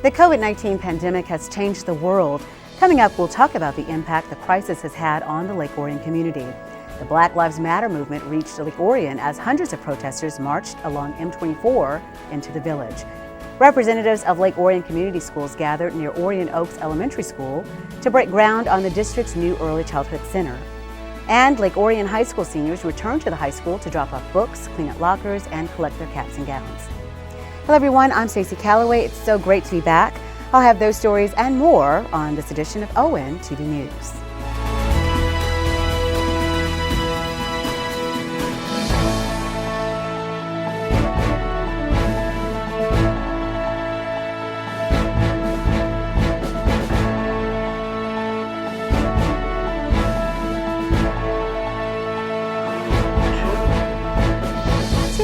The COVID-19 pandemic has changed the world. Coming up, we'll talk about the impact the crisis has had on the Lake Orion community. The Black Lives Matter movement reached Lake Orion as hundreds of protesters marched along M24 into the village. Representatives of Lake Orion Community Schools gathered near Orion Oaks Elementary School to break ground on the district's new early childhood center. And Lake Orion High School seniors returned to the high school to drop off books, clean up lockers, and collect their caps and gowns. Hello everyone, I'm Stacy Calloway. It's so great to be back. I'll have those stories and more on this edition of ONTV News.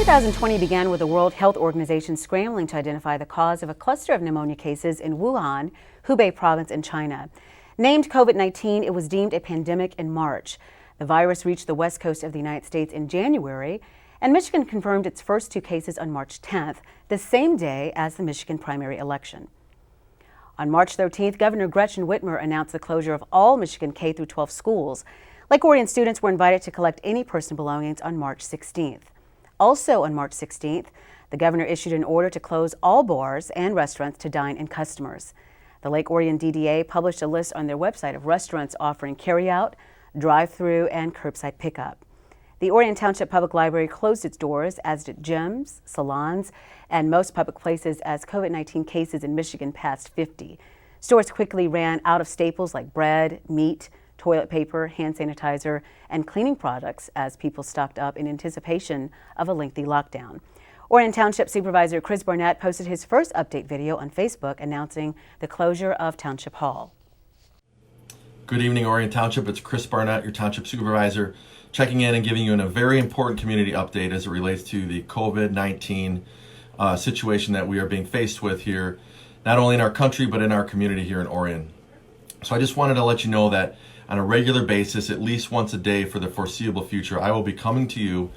2020 began with the World Health Organization scrambling to identify the cause of a cluster of pneumonia cases in Wuhan, Hubei province in China. Named COVID-19, it was deemed a pandemic in March. The virus reached the west coast of the United States in January, and Michigan confirmed its first 2 cases on March 10th, the same day as the Michigan primary election. On March 13th, Governor Gretchen Whitmer announced the closure of all Michigan K-12 schools. Lake Orion students were invited to collect any personal belongings on March 16th. Also on March 16th, the governor issued an order to close all bars and restaurants to dine-in customers. The Lake Orion DDA published a list on their website of restaurants offering carry-out, drive-thru, and curbside pickup. The Orion Township Public Library closed its doors, as did gyms, salons, and most public places as COVID-19 cases in Michigan passed 50. Stores quickly ran out of staples like bread, meat, toilet paper, hand sanitizer, and cleaning products as people stocked up in anticipation of a lengthy lockdown. Orion Township Supervisor Chris Barnett posted his first update video on Facebook announcing the closure of Township Hall. Good evening, Orion Township. It's Chris Barnett, your Township Supervisor, checking in and giving you a very important community update as it relates to the COVID-19 situation that we are being faced with here, not only in our country, but in our community here in Orion. So I just wanted to let you know that on a regular basis, at least once a day for the foreseeable future, I will be coming to you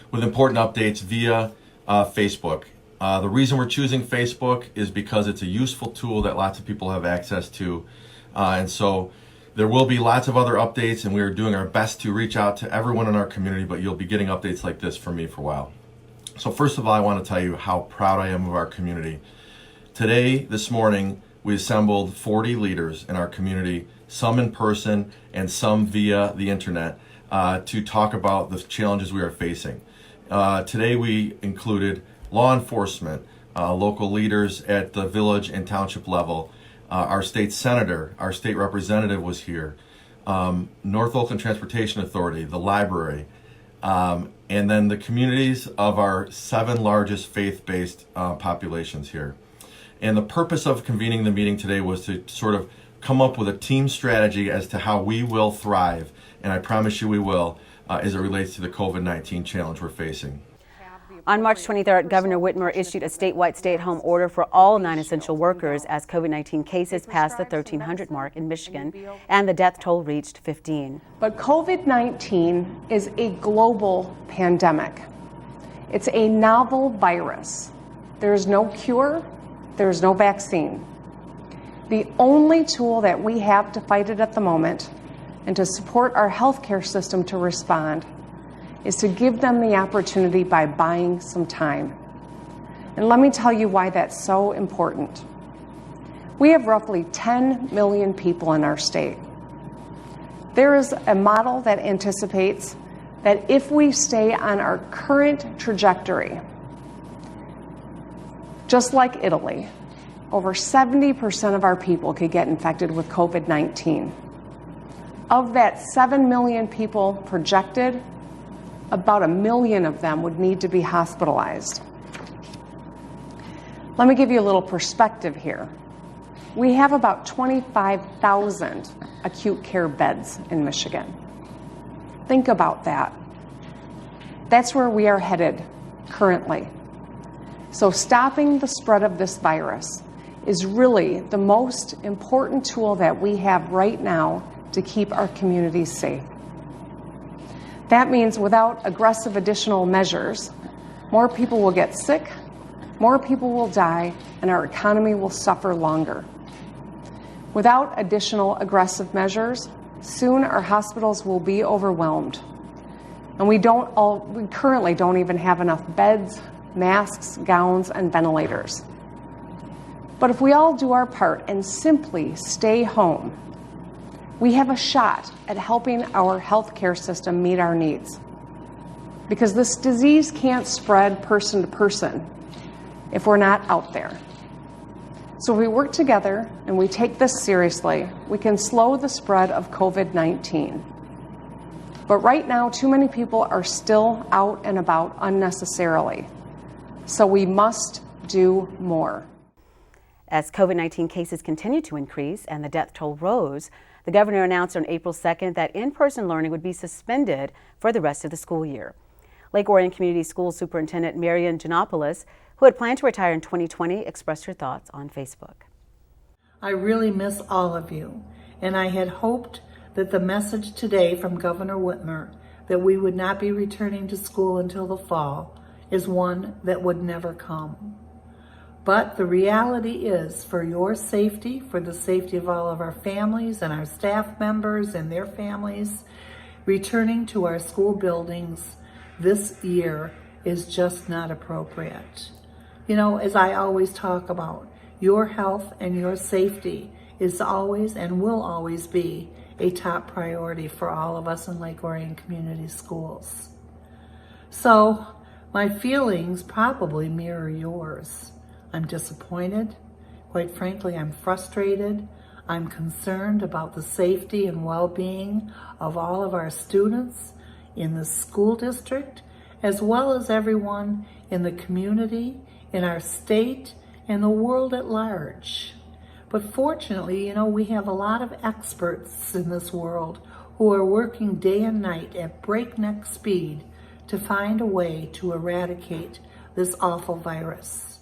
with important updates via Facebook. The reason we're choosing Facebook is because it's a useful tool that lots of people have access to. And so there will be lots of other updates, and we are doing our best to reach out to everyone in our community, but you'll be getting updates like this from me for a while. So first of all, I want to tell you how proud I am of our community. This morning, we assembled 40 leaders in our community, some in person and some via the internet, to talk about the challenges we are facing. Today we included law enforcement, local leaders at the village and township level, our state senator, our state representative was here, North Oakland Transportation Authority, the library, and then the communities of our 7 largest faith-based populations here. And the purpose of convening the meeting today was to sort of come up with a team strategy as to how we will thrive, and I promise you we will, as it relates to the COVID-19 challenge we're facing. On March 23rd, Governor Whitmer issued a statewide stay-at-home order for all non-essential workers as COVID-19 cases passed the 1,300 mark in Michigan, and the death toll reached 15. But COVID-19 is a global pandemic. It's a novel virus. There is no cure. There is no vaccine. The only tool that we have to fight it at the moment and to support our healthcare system to respond is to give them the opportunity by buying some time. And let me tell you why that's so important. We have roughly 10 million people in our state. There is a model that anticipates that if we stay on our current trajectory, just like Italy, over 70% of our people could get infected with COVID-19. Of that 7 million people projected, about 1 million of them would need to be hospitalized. Let me give you a little perspective here. We have about 25,000 acute care beds in Michigan. Think about that. That's where we are headed currently. So stopping the spread of this virus is really the most important tool that we have right now to keep our communities safe. That means without aggressive additional measures, more people will get sick, more people will die, and our economy will suffer longer. Without additional aggressive measures, soon our hospitals will be overwhelmed. And we currently don't even have enough beds, masks, gowns, and ventilators. But if we all do our part and simply stay home, we have a shot at helping our healthcare system meet our needs. Because this disease can't spread person to person if we're not out there. So if we work together and we take this seriously, we can slow the spread of COVID-19. But right now, too many people are still out and about unnecessarily. So we must do more. As COVID-19 cases continue to increase and the death toll rose, the governor announced on April 2nd that in-person learning would be suspended for the rest of the school year. Lake Orion Community School Superintendent Marian Giannopoulos, who had planned to retire in 2020, expressed her thoughts on Facebook. I really miss all of you, and I had hoped that the message today from Governor Whitmer that we would not be returning to school until the fall is one that would never come. But the reality is, for your safety, for the safety of all of our families and our staff members and their families, returning to our school buildings this year is just not appropriate. You know, as I always talk about, your health and your safety is always and will always be a top priority for all of us in Lake Orion Community Schools. So my feelings probably mirror yours. I'm disappointed. Quite frankly, I'm frustrated. I'm concerned about the safety and well-being of all of our students in the school district, as well as everyone in the community, in our state, and the world at large. But fortunately, you know, we have a lot of experts in this world who are working day and night at breakneck speed to find a way to eradicate this awful virus.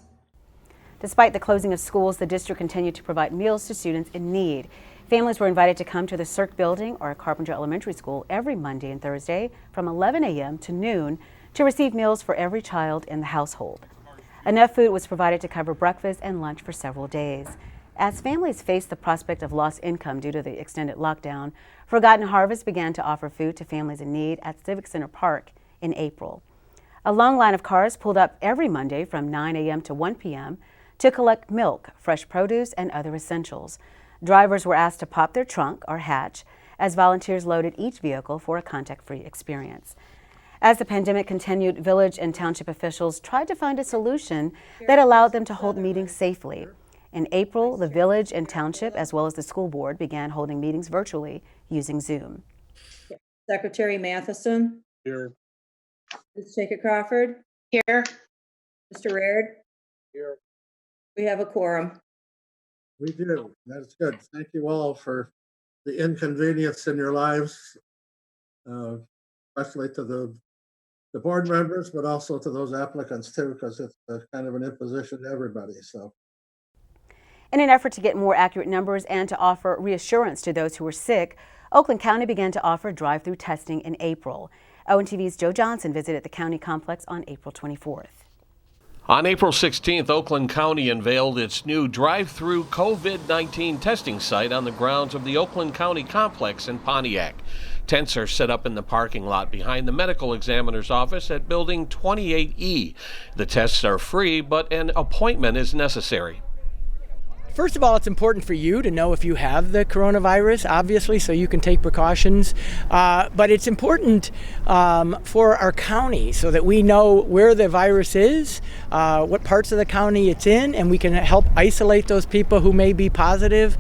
Despite the closing of schools, the district continued to provide meals to students in need. Families were invited to come to the Cirque Building or Carpenter Elementary School every Monday and Thursday from 11 a.m. to noon to receive meals for every child in the household. Enough food was provided to cover breakfast and lunch for several days. As families faced the prospect of lost income due to the extended lockdown, Forgotten Harvest began to offer food to families in need at Civic Center Park in April. A long line of cars pulled up every Monday from 9 a.m. to 1 p.m. to collect milk, fresh produce, and other essentials. Drivers were asked to pop their trunk or hatch as volunteers loaded each vehicle for a contact-free experience. As the pandemic continued, village and township officials tried to find a solution that allowed them to hold meetings safely. In April, the village and township, as well as the school board, began holding meetings virtually using Zoom. Secretary Matheson. Here. Ms. Shaker Crawford. Here. Mr. Raird. Here. We have a quorum. We do. That's good. Thank you all for the inconvenience in your lives, especially to the board members, but also to those applicants too, because it's kind of an imposition to everybody. So, in an effort to get more accurate numbers and to offer reassurance to those who were sick, Oakland County began to offer drive-through testing in April. ONTV's Joe Johnson visited the county complex on April 24th. On April 16th, Oakland County unveiled its new drive-through COVID-19 testing site on the grounds of the Oakland County complex in Pontiac. Tents are set up in the parking lot behind the medical examiner's office at Building 28E. The tests are free, but an appointment is necessary. First of all, it's important for you to know if you have the coronavirus, obviously, so you can take precautions. But it's important for our county so that we know where the virus is, what parts of the county it's in, and we can help isolate those people who may be positive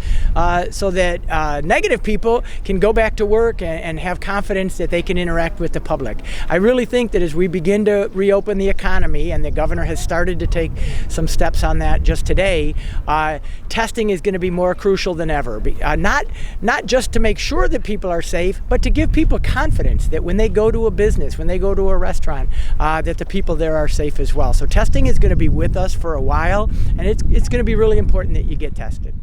so that negative people can go back to work and have confidence that they can interact with the public. I really think that as we begin to reopen the economy, and the governor has started to take some steps on that just today, testing is going to be more crucial than ever. Not just to make sure that people are safe, but to give people confidence that when they go to a business, when they go to a restaurant, that the people there are safe as well. So testing is going to be with us for a while, and it's going to be really important that you get tested.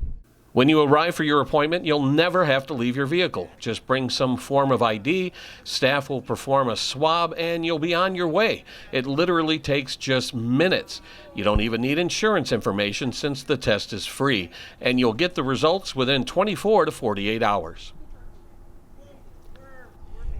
When you arrive for your appointment, you'll never have to leave your vehicle. Just bring some form of ID, staff will perform a swab, and you'll be on your way. It literally takes just minutes. You don't even need insurance information since the test is free, and you'll get the results within 24 to 48 hours.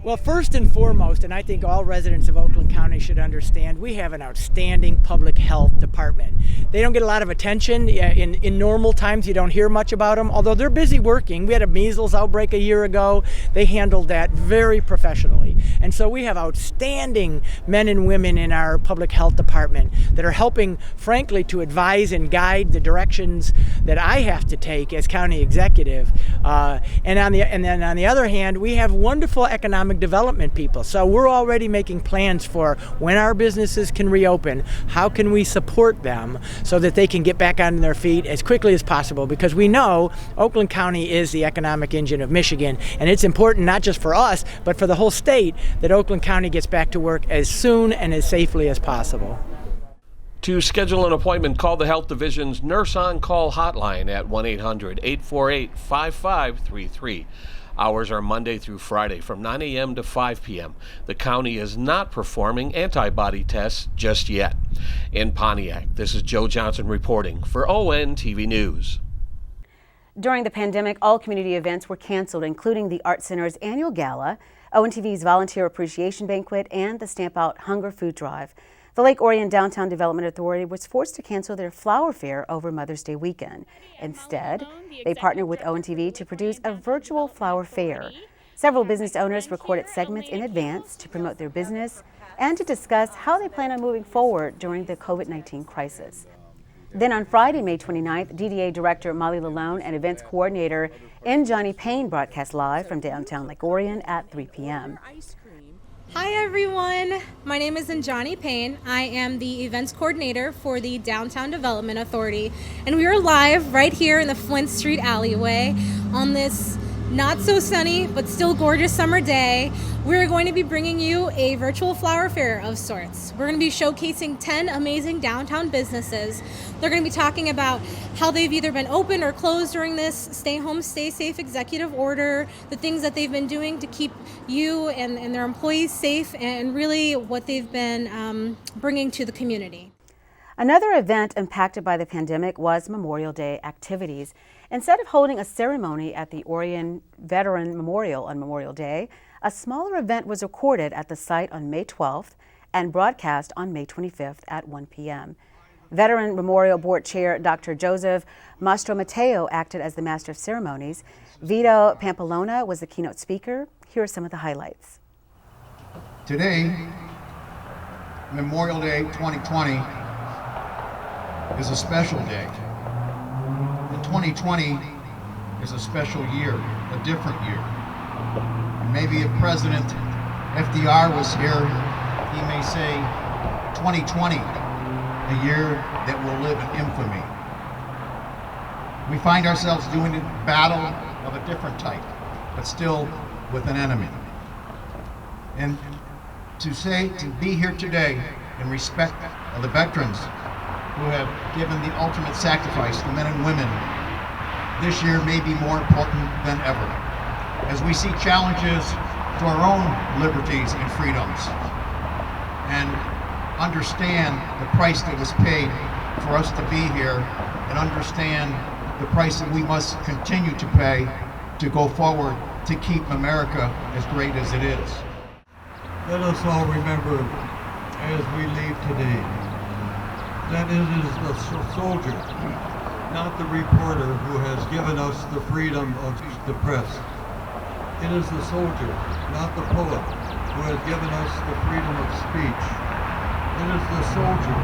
Well, first and foremost, and I think all residents of Oakland County should understand, we have an outstanding public health department. They don't get a lot of attention. In normal times, you don't hear much about them, although they're busy working. We had a measles outbreak a year ago. They handled that very professionally. And so we have outstanding men and women in our public health department that are helping, frankly, to advise and guide the directions that I have to take as county executive. And then on the other hand, we have wonderful economic development people. So we're already making plans for when our businesses can reopen, how can we support them so that they can get back on their feet as quickly as possible, because we know Oakland County is the economic engine of Michigan, and it's important not just for us, but for the whole state that Oakland County gets back to work as soon and as safely as possible. To schedule an appointment, call the Health Division's Nurse On Call hotline at 1-800-848-5533. Hours are Monday through Friday from 9 a.m. to 5 p.m. The county is not performing antibody tests just yet. In Pontiac, this is Joe Johnson reporting for ONTV News. During the pandemic, all community events were canceled, including the Art Center's annual gala, ONTV's Volunteer Appreciation Banquet, and the Stamp Out Hunger Food Drive. The Lake Orion Downtown Development Authority was forced to cancel their flower fair over Mother's Day weekend. Instead, they partnered with ONTV to produce a virtual flower fair. Several business owners recorded segments in advance to promote their business and to discuss how they plan on moving forward during the COVID-19 crisis. Then on Friday, May 29th, DDA Director Molly Lalone and Events Coordinator Johnny Payne broadcast live from downtown Lake Orion at 3 p.m. Hi everyone, my name is Johnny Payne. I am the events coordinator for the Downtown Development Authority, and we are live right here in the Flint Street alleyway on this not so sunny but still gorgeous summer day. We're going to be bringing you a virtual flower fair of sorts. We're going to be showcasing 10 amazing downtown businesses. They're going to be talking about how they've either been open or closed during this stay home, stay safe executive order, the things that they've been doing to keep you and their employees safe, and really what they've been bringing to the community. Another event impacted by the pandemic was Memorial Day activities. Instead of holding a ceremony at the Orion Veteran Memorial on Memorial Day, a smaller event was recorded at the site on May 12th and broadcast on May 25th at 1 p.m. Veteran Memorial Board Chair Dr. Joseph Mastromateo acted as the Master of Ceremonies. Vito Pampalona was the keynote speaker. Here are some of the highlights. Today, Memorial Day 2020, is a special day. And 2020 is a special year, a different year. Maybe if President FDR was here, he may say 2020, a year that will live in infamy. We find ourselves doing a battle of a different type, but still with an enemy. And to be here today in respect of the veterans who have given the ultimate sacrifice, the men and women, this year may be more important than ever, as we see challenges to our own liberties and freedoms, and understand the price that was paid for us to be here, and understand the price that we must continue to pay to go forward to keep America as great as it is. Let us all remember as we leave today that it is the soldier, not the reporter, who has given us the freedom of the press. It is the soldier, not the poet, who has given us the freedom of speech. It is the soldier,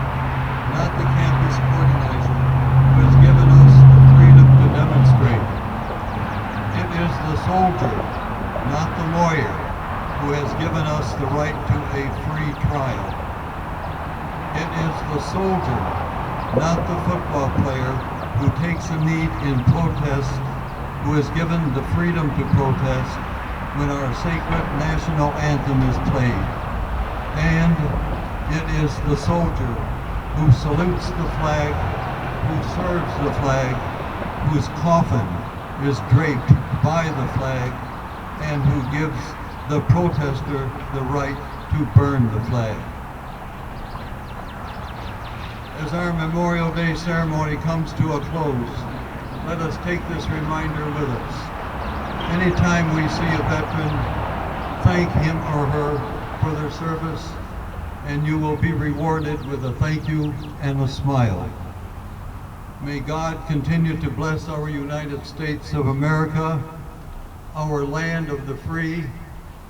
not the campus organizer, who has given us the freedom to demonstrate. It is the soldier, not the lawyer, who has given us the right to a free trial. It is the soldier, not the football player, who takes a knee in protest, who is given the freedom to protest when our sacred national anthem is played. And it is the soldier who salutes the flag, who serves the flag, whose coffin is draped by the flag and who gives the protester the right to burn the flag. As our Memorial Day ceremony comes to a close, let us take this reminder with us. Anytime we see a veteran, thank him or her for their service, and you will be rewarded with a thank you and a smile. May God continue to bless our United States of America, our land of the free,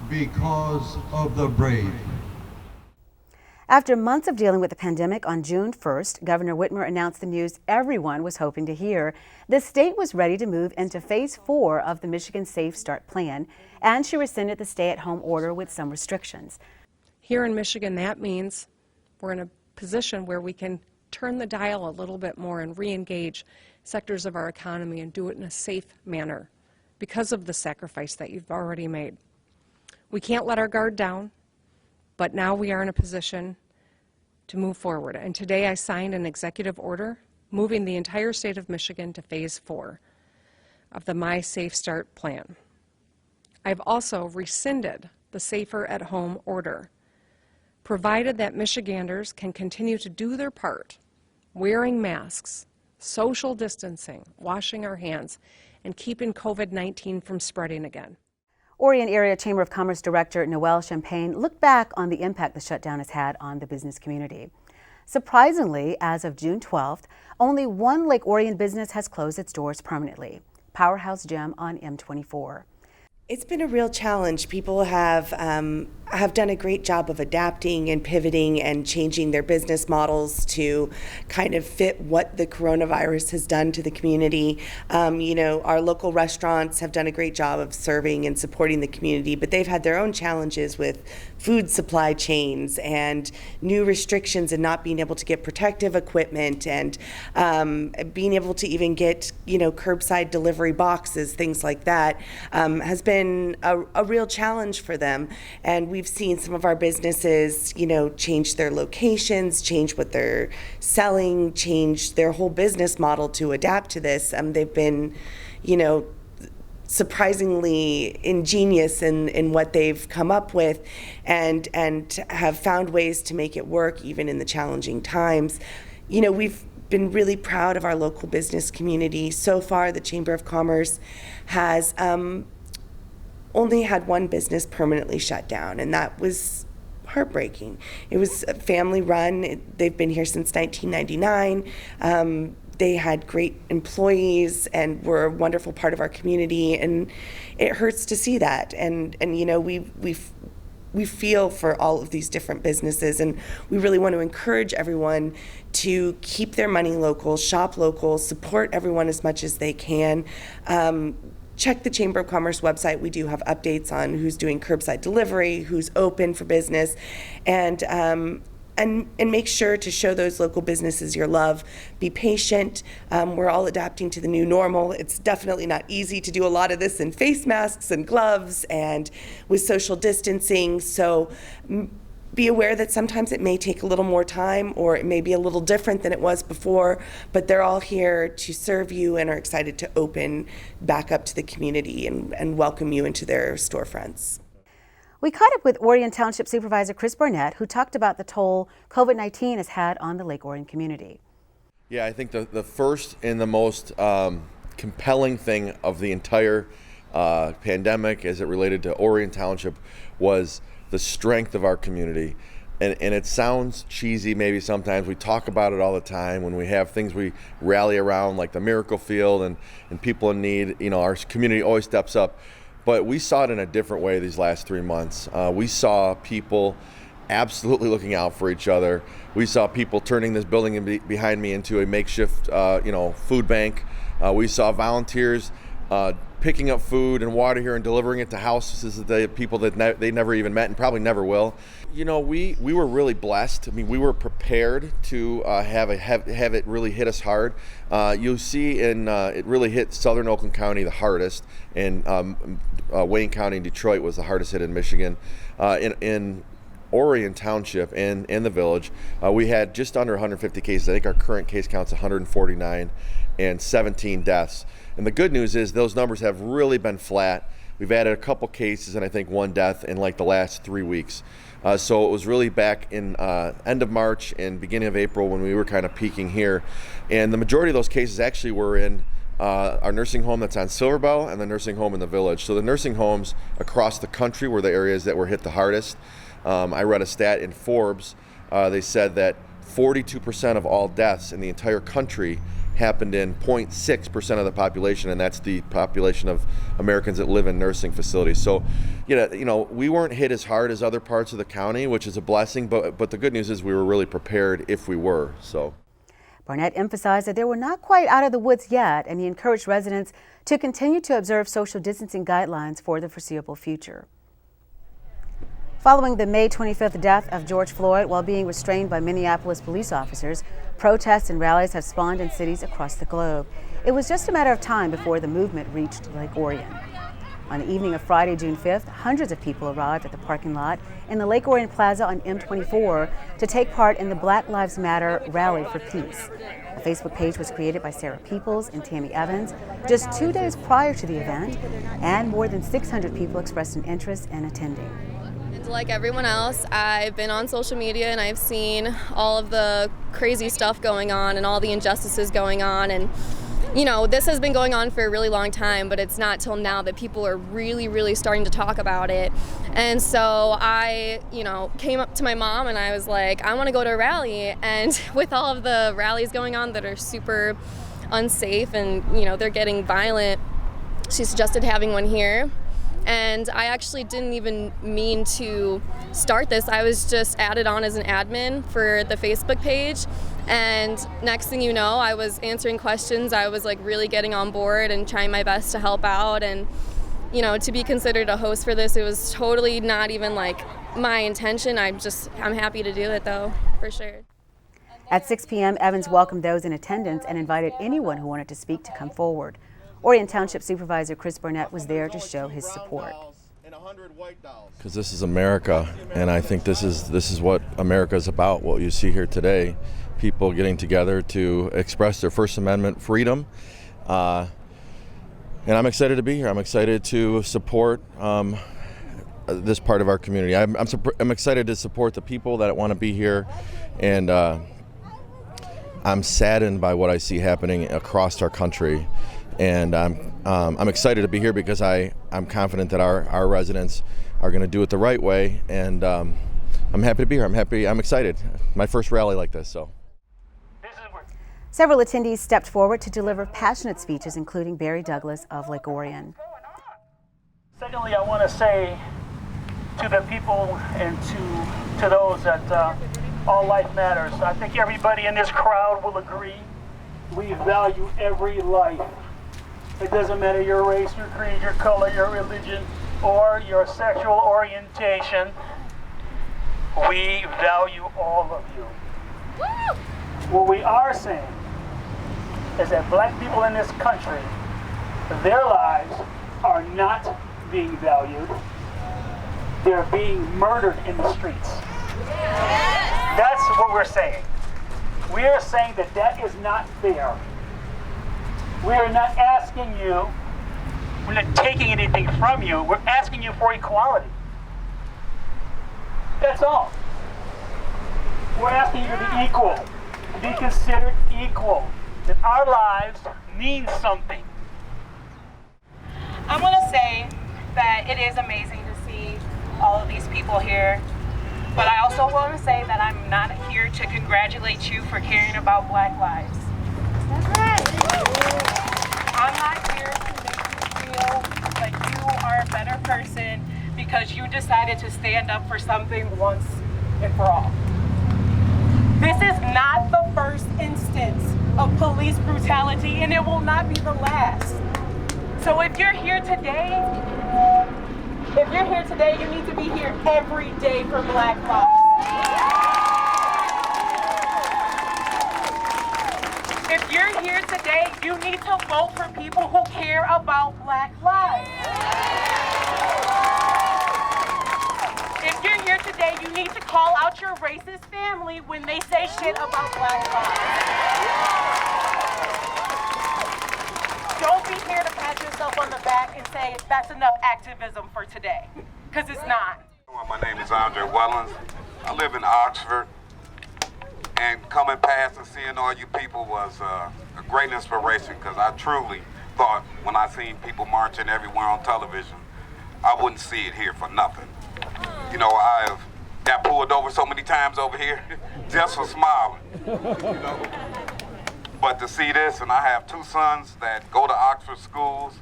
because of the brave. After months of dealing with the pandemic, on June 1st, Governor Whitmer announced the news everyone was hoping to hear. The state was ready to move into Phase 4 of the Michigan Safe Start plan, and she rescinded the stay-at-home order with some restrictions. Here in Michigan, that means we're in a position where we can turn the dial a little bit more and re-engage sectors of our economy and do it in a safe manner because of the sacrifice that you've already made. We can't let our guard down, but now we are in a position to move forward. And today I signed an executive order moving the entire state of Michigan to Phase 4 of the My Safe Start plan. I've also rescinded the Safer at Home order, provided that Michiganders can continue to do their part, wearing masks, social distancing, washing our hands, and keeping COVID-19 from spreading again. Orion Area Chamber of Commerce Director Noelle Champagne looked back on the impact the shutdown has had on the business community. Surprisingly, as of June 12th, only one Lake Orion business has closed its doors permanently, Powerhouse Gym on M24. It's been a real challenge. People have done a great job of adapting and pivoting and changing their business models to kind of fit what the coronavirus has done to the community. Our local restaurants have done a great job of serving and supporting the community, but they've had their own challenges with food supply chains and new restrictions and not being able to get protective equipment and being able to even get, curbside delivery boxes, things like that, has been a real challenge for them. And we've seen some of our businesses, change their locations, change what they're selling, change their whole business model to adapt to this. They've been, surprisingly ingenious in what they've come up with and have found ways to make it work even in the challenging times. We've been really proud of our local business community. So far, the Chamber of Commerce has only had one business permanently shut down, and that was heartbreaking. It was a family run. They've been here since 1999. They had great employees and were a wonderful part of our community, and it hurts to see that. And we feel for all of these different businesses, and we really want to encourage everyone to keep their money local, shop local, support everyone as much as they can. Check the Chamber of Commerce website. We do have updates on who's doing curbside delivery, who's open for business, and make sure to show those local businesses your love. Be patient. We're all adapting to the new normal. It's definitely not easy to do a lot of this in face masks and gloves and with social distancing. So be aware that sometimes it may take a little more time or it may be a little different than it was before, but they're all here to serve you and are excited to open back up to the community and welcome you into their storefronts. We caught up with Orion Township Supervisor Chris Barnett, who talked about the toll COVID-19 has had on the Lake Orion community. Yeah, I think the first and the most compelling thing of the entire pandemic as it related to Orion Township was the strength of our community. And it sounds cheesy maybe sometimes. We talk about it all the time when we have things we rally around like the Miracle Field and people in need. Our community always steps up. But we saw it in a different way these last 3 months. We saw people absolutely looking out for each other. We saw people turning this building behind me into a makeshift food bank. We saw volunteers picking up food and water here and delivering it to houses of the people that they never even met and probably never will. We were really blessed. I mean, we were prepared to have it really hit us hard. You'll see it really hit southern Oakland County the hardest, and Wayne County and Detroit was the hardest hit in Michigan. In Orion Township and in the village, we had just under 150 cases. I think our current case count's 149. and 17 deaths. And the good news is those numbers have really been flat. We've added a couple cases and I think 1 death in like the last 3 weeks. So it was really back in end of March and beginning of April when we were kind of peaking here. And the majority of those cases actually were in our nursing home that's on Silverbell and the nursing home in the Village. So the nursing homes across the country were the areas that were hit the hardest. I read a stat in Forbes. They said that 42% of all deaths in the entire country happened in 0.6% of the population, and that's the population of Americans that live in nursing facilities. So, we weren't hit as hard as other parts of the county, which is a blessing, but the good news is we were really prepared if we were. So, Barnett emphasized that they were not quite out of the woods yet, and he encouraged residents to continue to observe social distancing guidelines for the foreseeable future. Following the May 25th death of George Floyd while being restrained by Minneapolis police officers, protests and rallies have spawned in cities across the globe. It was just a matter of time before the movement reached Lake Orion. On the evening of Friday, June 5th, hundreds of people arrived at the parking lot in the Lake Orion Plaza on M24 to take part in the Black Lives Matter Rally for Peace. A Facebook page was created by Sarah Peoples and Tammy Evans just 2 days prior to the event, and more than 600 people expressed an interest in attending. Like everyone else, I've been on social media and I've seen all of the crazy stuff going on and all the injustices going on, and this has been going on for a really long time, but it's not till now that people are really starting to talk about it. And so I came up to my mom and I was like, I want to go to a rally. And with all of the rallies going on that are super unsafe and they're getting violent, she suggested having one here. And I actually didn't even mean to start this. I was just added on as an admin for the Facebook page. And next thing you know, I was answering questions. I was like really getting on board and trying my best to help out. And, to be considered a host for this, it was totally not even like my intention. I'm happy to do it though, for sure. At 6 p.m., Evans welcomed those in attendance and invited anyone who wanted to speak to come forward. Orion Township Supervisor Chris Barnett was there to show his support. Because this is America, and I think this is what America is about. What you see here today, people getting together to express their First Amendment freedom, and I'm excited to be here. I'm excited to support this part of our community. I'm excited to support the people that want to be here, and I'm saddened by what I see happening across our country. And I'm excited to be here because I'm confident that our residents are going to do it the right way, and I'm happy to be here. I'm excited. My first rally like this, so. Several attendees stepped forward to deliver passionate speeches, including Barry Douglas of Lake Orion. Secondly, I want to say to the people and to those that all life matters. I think everybody in this crowd will agree. We value every life. It doesn't matter your race, your creed, your color, your religion, or your sexual orientation. We value all of you. What we are saying is that black people in this country, their lives are not being valued. They're being murdered in the streets. That's what we're saying. We are saying that that is not fair. We are not asking you, we're not taking anything from you, we're asking you for equality. That's all. We're asking you to be equal, to be considered equal, that our lives mean something. I want to say that it is amazing to see all of these people here, but I also want to say that I'm not here to congratulate you for caring about Black lives. That's right. I'm not here to make you feel like you are a better person because you decided to stand up for something once and for all. This is not the first instance of police brutality, and it will not be the last. So if you're here today, you need to be here every day for Black lives. If you're here today, you need to vote for people who care about Black lives. If you're here today, you need to call out your racist family when they say shit about Black lives. be here to pat yourself on the back and say that's enough activism for today, because it's not. My name is Andre Wellens. I live in Oxford, and coming past and seeing all you people was a great inspiration, because I truly thought when I seen people marching everywhere on television, I wouldn't see it here for nothing. You know, I've got pulled over so many times over here just for smiling, you know. But to see this, and I have 2 sons that go to Oxford schools,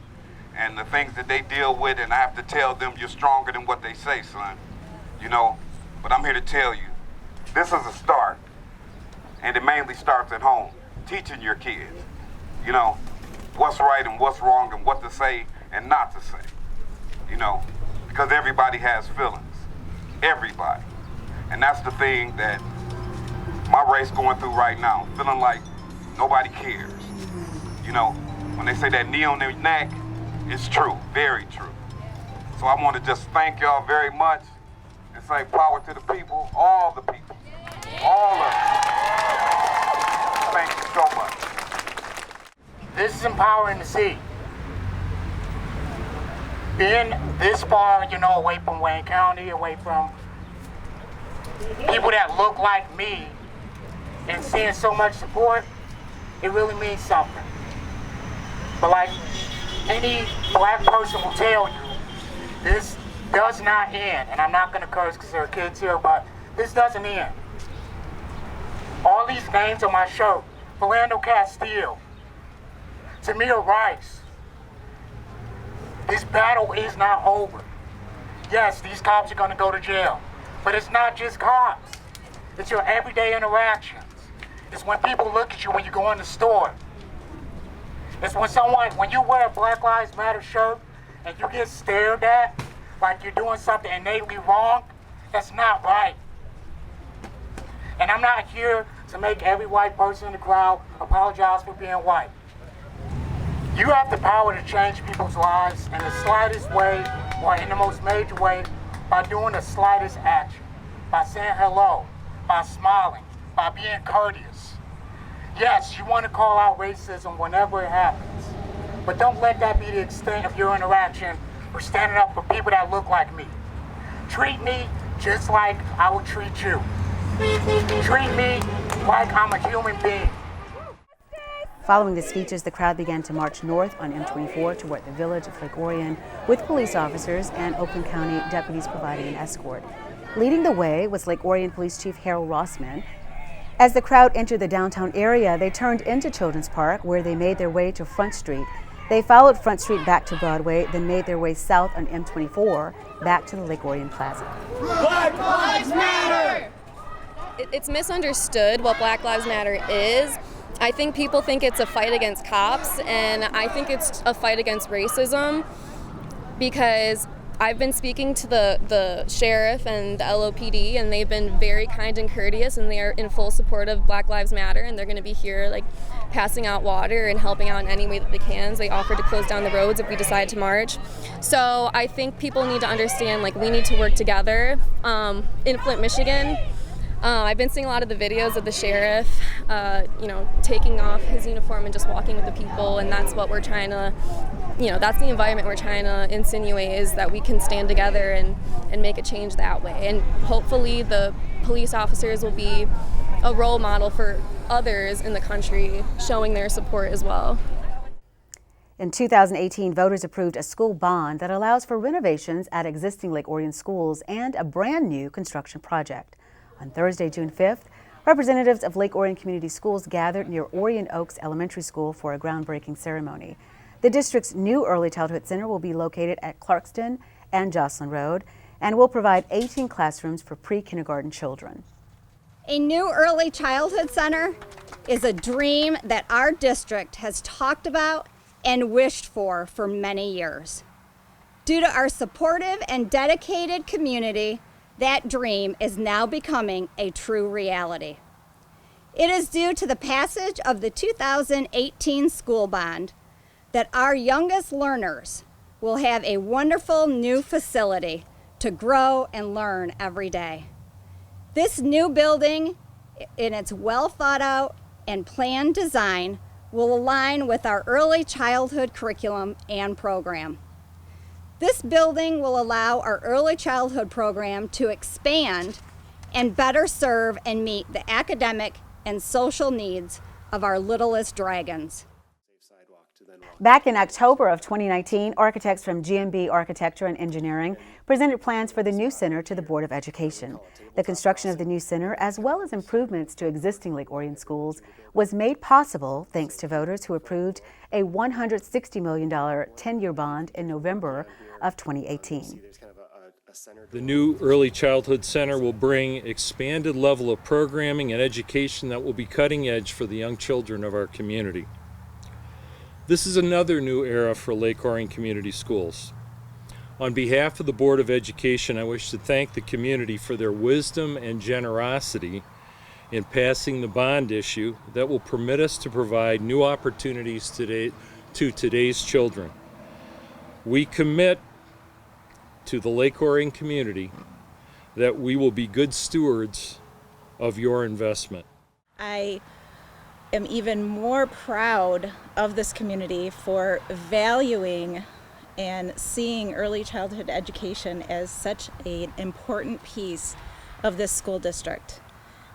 and the things that they deal with, and I have to tell them, you're stronger than what they say, son. You know, but I'm here to tell you, this is a start, and it mainly starts at home, teaching your kids, you know, what's right and what's wrong and what to say and not to say, you know, because everybody has feelings, everybody. And that's the thing that my race going through right now, feeling like nobody cares. You know, when they say that knee on their neck, it's true, very true. So I want to just thank y'all very much and say power to the people, all the people, all of them. Thank you so much. This is empowering to see. Being this far, you know, away from Wayne County, away from people that look like me, and seeing so much support, it really means something. But like any black person will tell you, this does not end. And I'm not gonna curse because there are kids here, but this doesn't end. All these names on my shirt: Philando Castile, Tamir Rice. This battle is not over. Yes, these cops are gonna go to jail, but it's not just cops. It's your everyday interactions. It's when people look at you when you go in the store. It's when you wear a Black Lives Matter shirt and you get stared at like you're doing something innately wrong, that's not right. And I'm not here to make every white person in the crowd apologize for being white. You have the power to change people's lives in the slightest way or in the most major way by doing the slightest action, by saying hello, by smiling, by being courteous. Yes, you want to call out racism whenever it happens, but don't let that be the extent of your interaction for standing up for people that look like me. Treat me just like I would treat you. Treat me like I'm a human being. Following the speeches, the crowd began to march north on M24 toward the village of Lake Orion, with police officers and Oakland County deputies providing an escort. Leading the way was Lake Orion Police Chief Harold Rossman. As the crowd entered the downtown area, they turned into Children's Park, where they made their way to Front Street. They followed Front Street back to Broadway, then made their way south on M24 back to the Lake Orion Plaza. Black Lives Matter! It's misunderstood what Black Lives Matter is. I think people think it's a fight against cops, and I think it's a fight against racism, because I've been speaking to the sheriff and the LOPD, and they've been very kind and courteous, and they are in full support of Black Lives Matter, and they're going to be here like passing out water and helping out in any way that they can. They offered to close down the roads if we decide to march. So I think people need to understand, like, we need to work together. In Flint, Michigan, I've been seeing a lot of the videos of the sheriff, taking off his uniform and just walking with the people, and that's what we're trying to, that's the environment we're trying to insinuate, is that we can stand together and make a change that way. And hopefully the police officers will be a role model for others in the country, showing their support as well. In 2018, voters approved a school bond that allows for renovations at existing Lake Orion schools and a brand new construction project. On Thursday, June 5th, representatives of Lake Orion Community Schools gathered near Orion Oaks Elementary School for a groundbreaking ceremony. The district's new early childhood center will be located at Clarkston and Jocelyn Road and will provide 18 classrooms for pre-kindergarten children. A new early childhood center is a dream that our district has talked about and wished for many years. Due to our supportive and dedicated community, that dream is now becoming a true reality. It is due to the passage of the 2018 school bond that our youngest learners will have a wonderful new facility to grow and learn every day. This new building, in its well thought out and planned design, will align with our early childhood curriculum and program. This building will allow our early childhood program to expand and better serve and meet the academic and social needs of our littlest dragons. Back in October of 2019, architects from GMB Architecture and Engineering presented plans for the new center to the Board of Education. The construction of the new center, as well as improvements to existing Lake Orion schools, was made possible thanks to voters who approved a $160 million 10-year bond in November of 2018. The new Early Childhood Center will bring expanded level of programming and education that will be cutting edge for the young children of our community. This is another new era for Lake Orion Community Schools. On behalf of the Board of Education, I wish to thank the community for their wisdom and generosity in passing the bond issue that will permit us to provide new opportunities to today's children. We commit to the Lake Orion community that we will be good stewards of your investment. I am even more proud of this community for valuing and seeing early childhood education as such an important piece of this school district.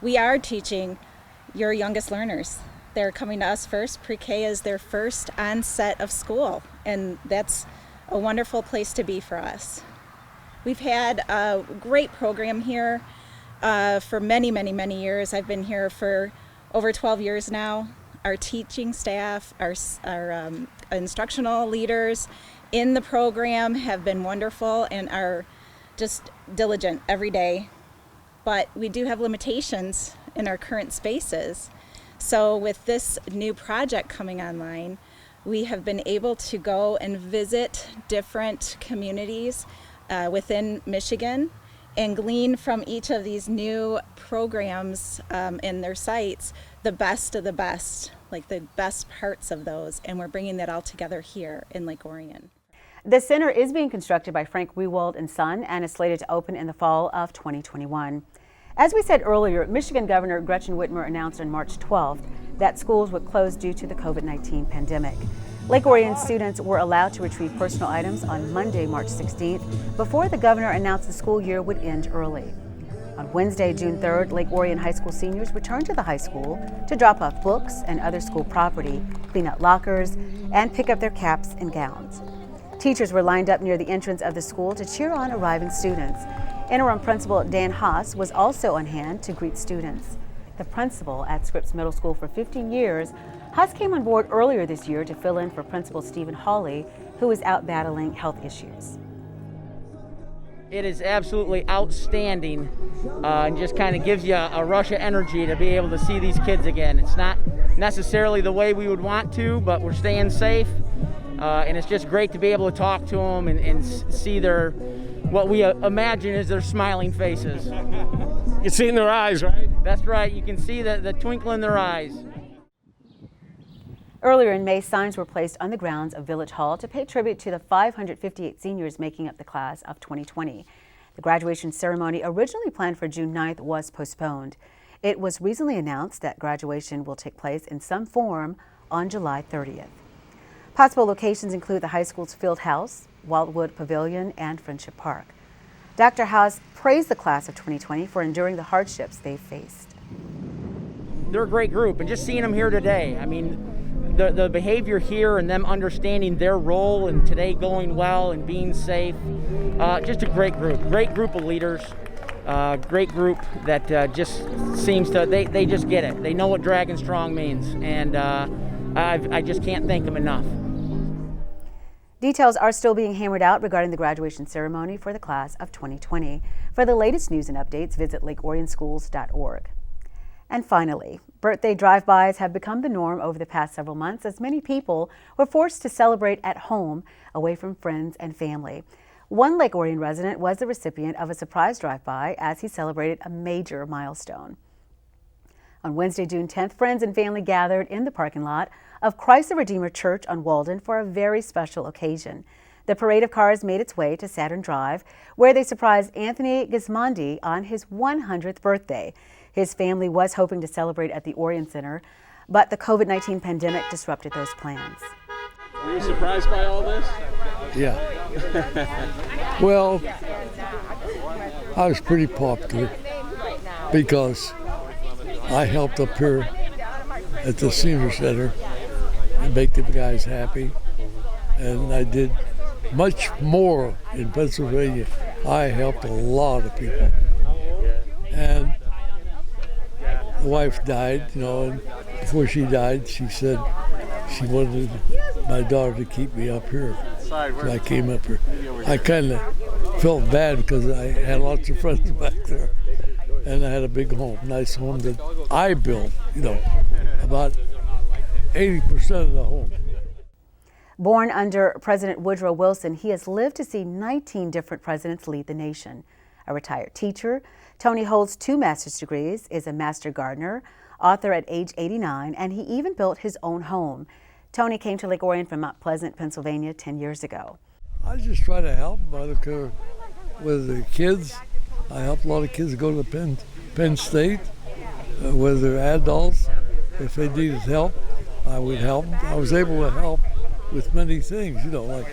We are teaching your youngest learners. They're coming to us first. Pre-K is their first onset of school, and that's a wonderful place to be for us. We've had a great program here for many, many, many years. I've been here for over 12 years now. Our teaching staff, our instructional leaders in the program have been wonderful and are just diligent every day. But we do have limitations in our current spaces. So with this new project coming online, we have been able to go and visit different communities within Michigan and glean from each of these new programs in their sites the best of the best, like the best parts of those, and we're bringing that all together here in Lake Orion. The center is being constructed by Frank Rewald & Son and is slated to open in the fall of 2021. As we said earlier, Michigan Governor Gretchen Whitmer announced on March 12th that schools would close due to the COVID-19 pandemic. Lake Orion students were allowed to retrieve personal items on Monday, March 16th, before the governor announced the school year would end early. On Wednesday, June 3rd, Lake Orion High School seniors returned to the high school to drop off books and other school property, clean out lockers, and pick up their caps and gowns. Teachers were lined up near the entrance of the school to cheer on arriving students. Interim Principal Dan Haas was also on hand to greet students. The principal at Scripps Middle School for 15 years, Haas came on board earlier this year to fill in for Principal Stephen Hawley, who is out battling health issues. It is absolutely outstanding and just kind of gives you a rush of energy to be able to see these kids again. It's not necessarily the way we would want to, but we're staying safe. And it's just great to be able to talk to them and see what we imagine is their smiling faces. You can see in their eyes, right? That's right. You can see the twinkle in their eyes. Earlier in May, signs were placed on the grounds of Village Hall to pay tribute to the 558 seniors making up the class of 2020. The graduation ceremony, originally planned for June 9th, was postponed. It was recently announced that graduation will take place in some form on July 30th. Possible locations include the high school's field house, Wildwood Pavilion, and Friendship Park. Dr. House praised the class of 2020 for enduring the hardships they faced. They're a great group, and just seeing them here today, I mean, the behavior here and them understanding their role and today going well and being safe, just a great group of leaders, great group that just seems to, they just get it. They know what Dragon Strong means, and I just can't thank them enough. Details are still being hammered out regarding the graduation ceremony for the class of 2020. For the latest news and updates, visit lakeorionschools.org. And finally, birthday drive-bys have become the norm over the past several months as many people were forced to celebrate at home, away from friends and family. One Lake Orion resident was the recipient of a surprise drive-by as he celebrated a major milestone. On Wednesday, June 10th, friends and family gathered in the parking lot of Christ the Redeemer Church on Walden for a very special occasion. The parade of cars made its way to Saturn Drive, where they surprised Anthony Gismondi on his 100th birthday. His family was hoping to celebrate at the Orion Center, But the COVID-19 pandemic disrupted those plans. Were you surprised by all this? Yeah. Well, I was pretty popular because I helped up here at the senior center and make the guys happy. And I did much more in Pennsylvania. I helped a lot of people. And the wife died, and before she died, she said she wanted my daughter to keep me up here. So I came up here. I kind of felt bad because I had lots of friends back there. And I had a big home, nice home that I built, about 80% of the home. Born under President Woodrow Wilson, he has lived to see 19 different presidents lead the nation. A retired teacher, Tony holds 2 master's degrees, is a master gardener, author at age 89, and he even built his own home. Tony came to Lake Orion from Mount Pleasant, Pennsylvania 10 years ago. I just try to help with the kids. I help a lot of kids go to Penn State, whether they're adults. If they needed help, I would help. I was able to help with many things, like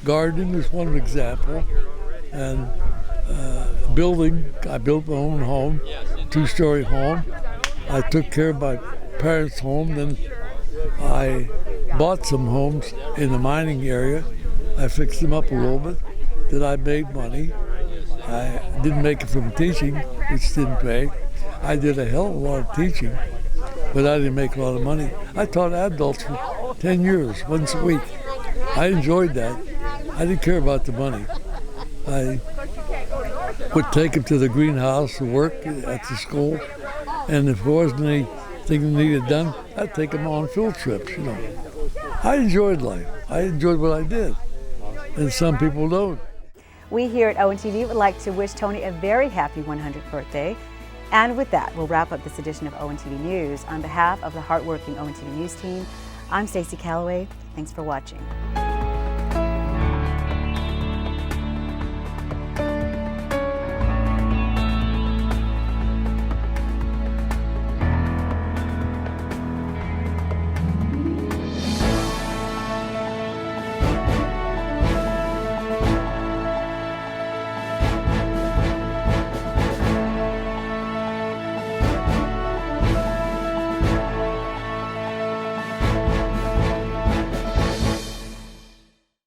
gardening is one example, and building. I built my own home, 2-story home. I took care of my parents' home, then I bought some homes in the mining area. I fixed them up a little bit, then I made money. I didn't make it from teaching, which didn't pay. I did a hell of a lot of teaching, but I didn't make a lot of money. I taught adults for 10 years, once a week. I enjoyed that. I didn't care about the money. I would take them to the greenhouse to work at the school, and if there wasn't anything needed done, I'd take them on field trips, I enjoyed life. I enjoyed what I did, and some people don't. We here at ONTV would like to wish Tony a very happy 100th birthday. And with that, we'll wrap up this edition of ONTV News. On behalf of the hardworking ONTV News team, I'm Stacy Calloway. Thanks for watching.